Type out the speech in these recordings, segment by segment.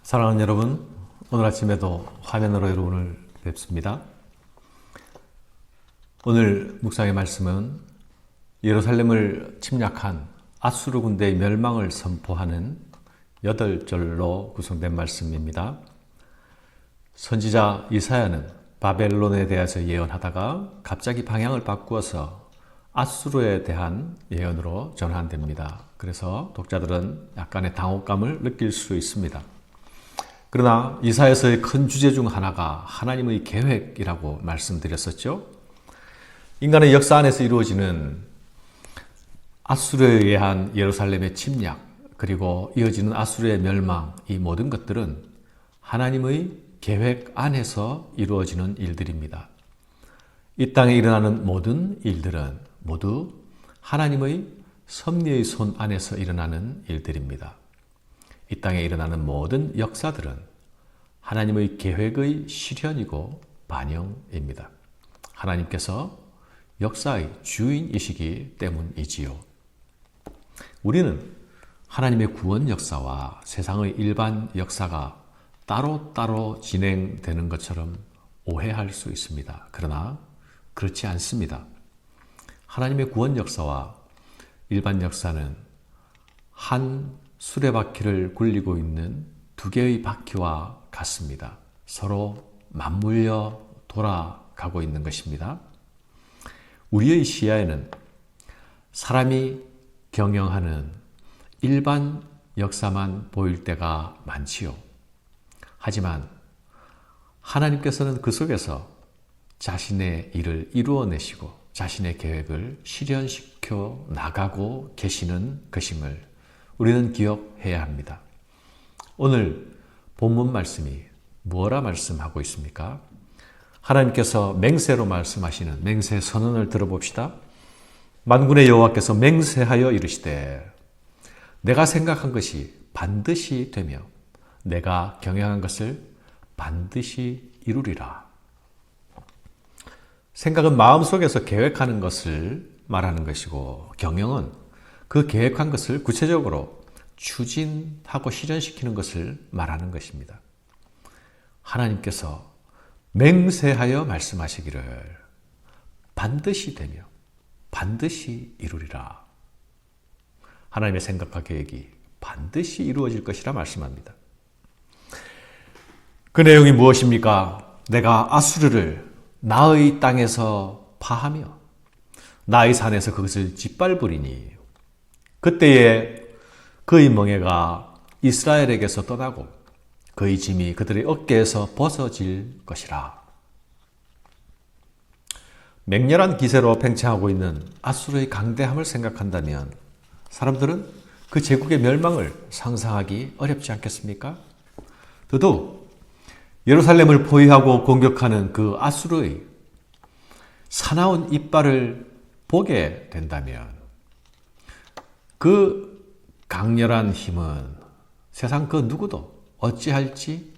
사랑하는 여러분, 오늘 아침에도 화면으로 여러분을 뵙습니다. 오늘 묵상의 말씀은 예루살렘을 침략한 아수르 군대의 멸망을 선포하는 8절로 구성된 말씀입니다. 선지자 이사야는 바벨론에 대해서 예언하다가 갑자기 방향을 바꾸어서 아수르에 대한 예언으로 전환됩니다. 그래서 독자들은 약간의 당혹감을 느낄 수 있습니다. 그러나 이사야서의 큰 주제 중 하나가 하나님의 계획이라고 말씀드렸었죠. 인간의 역사 안에서 이루어지는 아수르에 의한 예루살렘의 침략, 그리고 이어지는 아수르의 멸망, 이 모든 것들은 하나님의 계획 안에서 이루어지는 일들입니다. 이 땅에 일어나는 모든 일들은 모두 하나님의 섭리의 손 안에서 일어나는 일들입니다. 이 땅에 일어나는 모든 역사들은 하나님의 계획의 실현이고 반영입니다. 하나님께서 역사의 주인이시기 때문이지요. 우리는 하나님의 구원 역사와 세상의 일반 역사가 따로따로 진행되는 것처럼 오해할 수 있습니다. 그러나 그렇지 않습니다. 하나님의 구원 역사와 일반 역사는 한 수레바퀴를 굴리고 있는 두 개의 바퀴와 같습니다. 서로 맞물려 돌아가고 있는 것입니다. 우리의 시야에는 사람이 경영하는 일반 역사만 보일 때가 많지요. 하지만 하나님께서는 그 속에서 자신의 일을 이루어내시고 자신의 계획을 실현시켜 나가고 계시는 것임을 우리는 기억해야 합니다. 오늘 본문 말씀이 뭐라 말씀하고 있습니까? 하나님께서 맹세로 말씀하시는 맹세 선언을 들어봅시다. 만군의 여호와께서 맹세하여 이르시되 내가 생각한 것이 반드시 되며 내가 경영한 것을 반드시 이루리라. 생각은 마음속에서 계획하는 것을 말하는 것이고, 경영은 그 계획한 것을 구체적으로 추진하고 실현시키는 것을 말하는 것입니다. 하나님께서 맹세하여 말씀하시기를 반드시 되며 반드시 이루리라. 하나님의 생각과 계획이 반드시 이루어질 것이라 말씀합니다. 그 내용이 무엇입니까? 내가 아수르를 나의 땅에서 파하며 나의 산에서 그것을 짓밟으리니 그때에 그의 멍에가 이스라엘에게서 떠나고 그의 짐이 그들의 어깨에서 벗어질 것이라. 맹렬한 기세로 팽창하고 있는 아수르의 강대함을 생각한다면 사람들은 그 제국의 멸망을 상상하기 어렵지 않겠습니까? 더더욱 예루살렘을 포위하고 공격하는 그 아수르의 사나운 이빨을 보게 된다면 그 강렬한 힘은 세상 그 누구도 어찌할지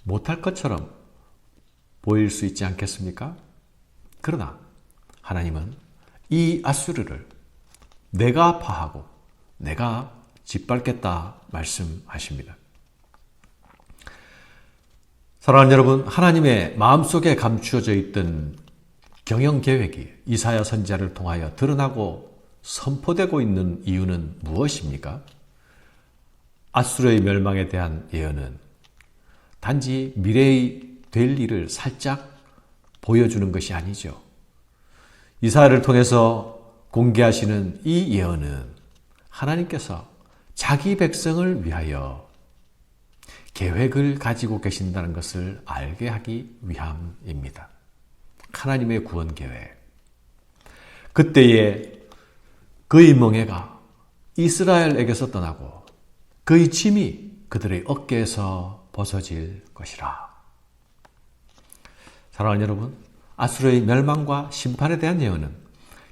못할 것처럼 보일 수 있지 않겠습니까? 그러나 하나님은 이 아수르를 내가 파하고 내가 짓밟겠다 말씀하십니다. 사랑하는 여러분, 하나님의 마음속에 감추어져 있던 경영 계획이 이사야 선지자를 통하여 드러나고 선포되고 있는 이유는 무엇입니까? 아수르의 멸망에 대한 예언은 단지 미래의 될 일을 살짝 보여주는 것이 아니죠. 이사야를 통해서 공개하시는 이 예언은 하나님께서 자기 백성을 위하여 계획을 가지고 계신다는 것을 알게 하기 위함입니다. 하나님의 구원 계획. 그때에 그의 멍에가 이스라엘에게서 떠나고 그의 짐이 그들의 어깨에서 벗어질 것이라. 사랑하는 여러분, 아수르의 멸망과 심판에 대한 예언은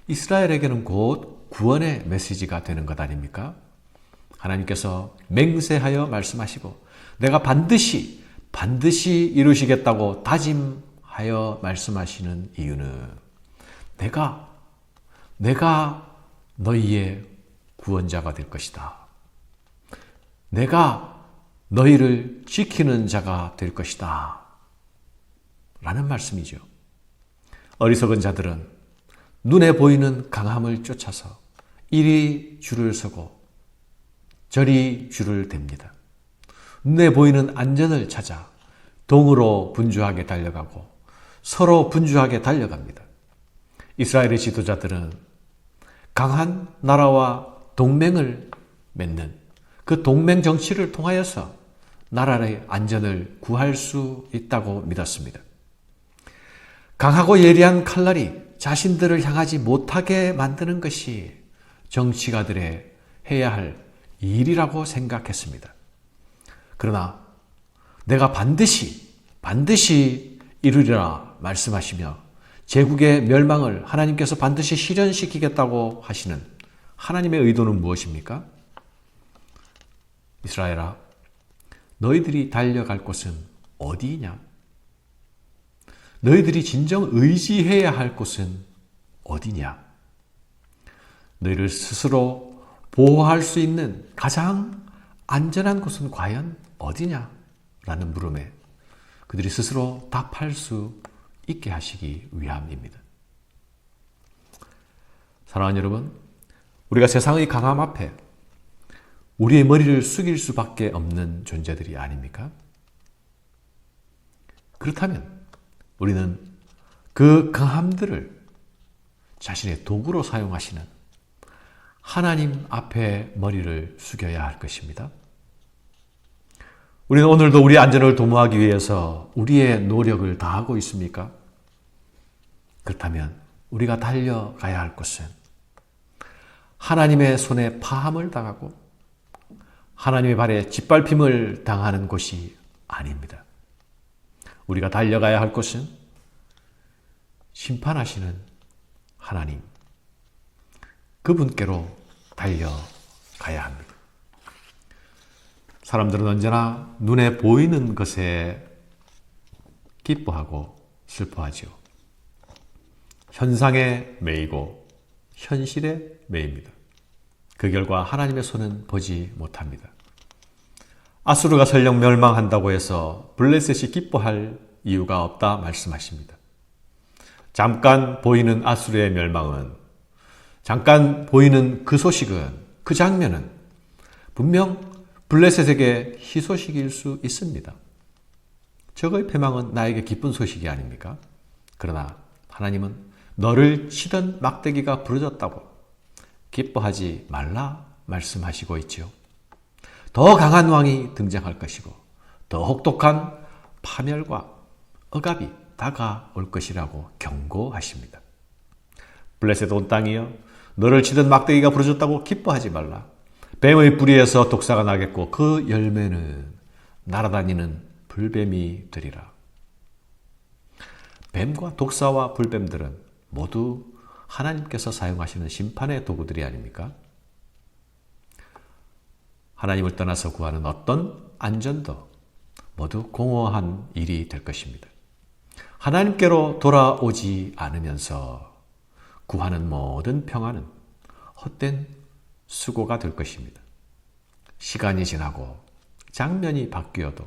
이스라엘에게는 곧 구원의 메시지가 되는 것 아닙니까? 하나님께서 맹세하여 말씀하시고 내가 반드시 이루시겠다고 다짐하여 말씀하시는 이유는 내가 너희의 구원자가 될 것이다. 내가 너희를 지키는 자가 될 것이다. 라는 말씀이죠. 어리석은 자들은 눈에 보이는 강함을 쫓아서 이리 줄을 서고 저리 줄을 댑니다. 눈에 보이는 안전을 찾아 동으로 분주하게 달려가고 서로 분주하게 달려갑니다. 이스라엘의 지도자들은 강한 나라와 동맹을 맺는 그 동맹 정치를 통하여서 나라의 안전을 구할 수 있다고 믿었습니다. 강하고 예리한 칼날이 자신들을 향하지 못하게 만드는 것이 정치가들의 해야 할 일이라고 생각했습니다. 그러나 내가 반드시 이루리라 말씀하시며 제국의 멸망을 하나님께서 반드시 실현시키겠다고 하시는 하나님의 의도는 무엇입니까? 이스라엘아, 너희들이 달려갈 곳은 어디이냐? 너희들이 진정 의지해야 할 곳은 어디냐? 너희를 스스로 보호할 수 있는 가장 안전한 곳은 과연 어디냐? 라는 물음에 그들이 스스로 답할 수 있게 하시기 위함입니다. 사랑하는 여러분, 우리가 세상의 강함 앞에 우리의 머리를 숙일 수밖에 없는 존재들이 아닙니까? 그렇다면 우리는 그 강함들을 자신의 도구로 사용하시는 하나님 앞에 머리를 숙여야 할 것입니다. 우리는 오늘도 우리의 안전을 도모하기 위해서 우리의 노력을 다하고 있습니까? 그렇다면 우리가 달려가야 할 것은 하나님의 손에 파함을 당하고 하나님의 발에 짓밟힘을 당하는 곳이 아닙니다. 우리가 달려가야 할 곳은 심판하시는 하나님, 그분께로 달려가야 합니다. 사람들은 언제나 눈에 보이는 것에 기뻐하고 슬퍼하지요. 현상에 매이고 현실에 매입니다. 그 결과 하나님의 손은 보지 못합니다. 아수르가 설령 멸망한다고 해서 블레셋이 기뻐할 이유가 없다 말씀하십니다. 잠깐 보이는 아수르의 멸망은, 잠깐 보이는 그 소식은, 그 장면은 분명 블레셋에게 희소식일 수 있습니다. 적의 패망은 나에게 기쁜 소식이 아닙니까? 그러나 하나님은 너를 치던 막대기가 부러졌다고 기뻐하지 말라 말씀하시고 있지요. 더 강한 왕이 등장할 것이고 더 혹독한 파멸과 억압이 다가올 것이라고 경고하십니다. 블레셋 온 땅이여, 너를 치던 막대기가 부러졌다고 기뻐하지 말라. 뱀의 뿌리에서 독사가 나겠고 그 열매는 날아다니는 불뱀이 되리라. 뱀과 독사와 불뱀들은 모두 하나님께서 사용하시는 심판의 도구들이 아닙니까? 하나님을 떠나서 구하는 어떤 안전도 모두 공허한 일이 될 것입니다. 하나님께로 돌아오지 않으면서 구하는 모든 평안은 헛된 수고가 될 것입니다. 시간이 지나고 장면이 바뀌어도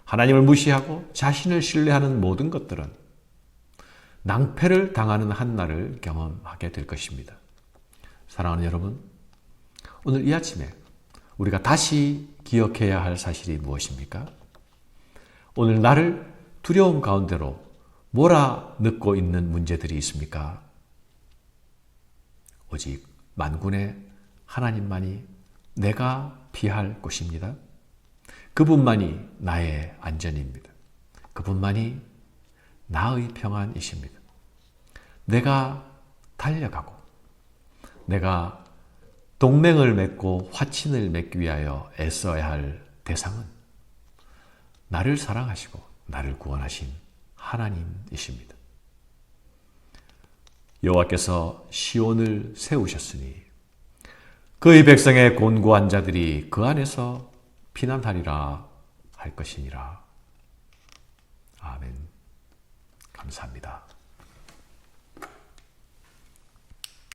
하나님을 무시하고 자신을 신뢰하는 모든 것들은 낭패를 당하는 한날을 경험하게 될 것입니다. 사랑하는 여러분, 오늘 이 아침에 우리가 다시 기억해야 할 사실이 무엇입니까? 오늘 나를 두려움 가운데로 몰아넣고 있는 문제들이 있습니까? 오직 만군의 하나님만이 내가 피할 곳입니다. 그분만이 나의 안전입니다. 그분만이 나의 평안이십니다. 내가 달려가고 내가 동맹을 맺고 화친을 맺기 위하여 애써야 할 대상은 나를 사랑하시고 나를 구원하신 하나님이십니다. 여호와께서 시온을 세우셨으니 그의 백성의 곤고한 자들이 그 안에서 피난하리라 할 것이니라. 아멘. 감사합니다.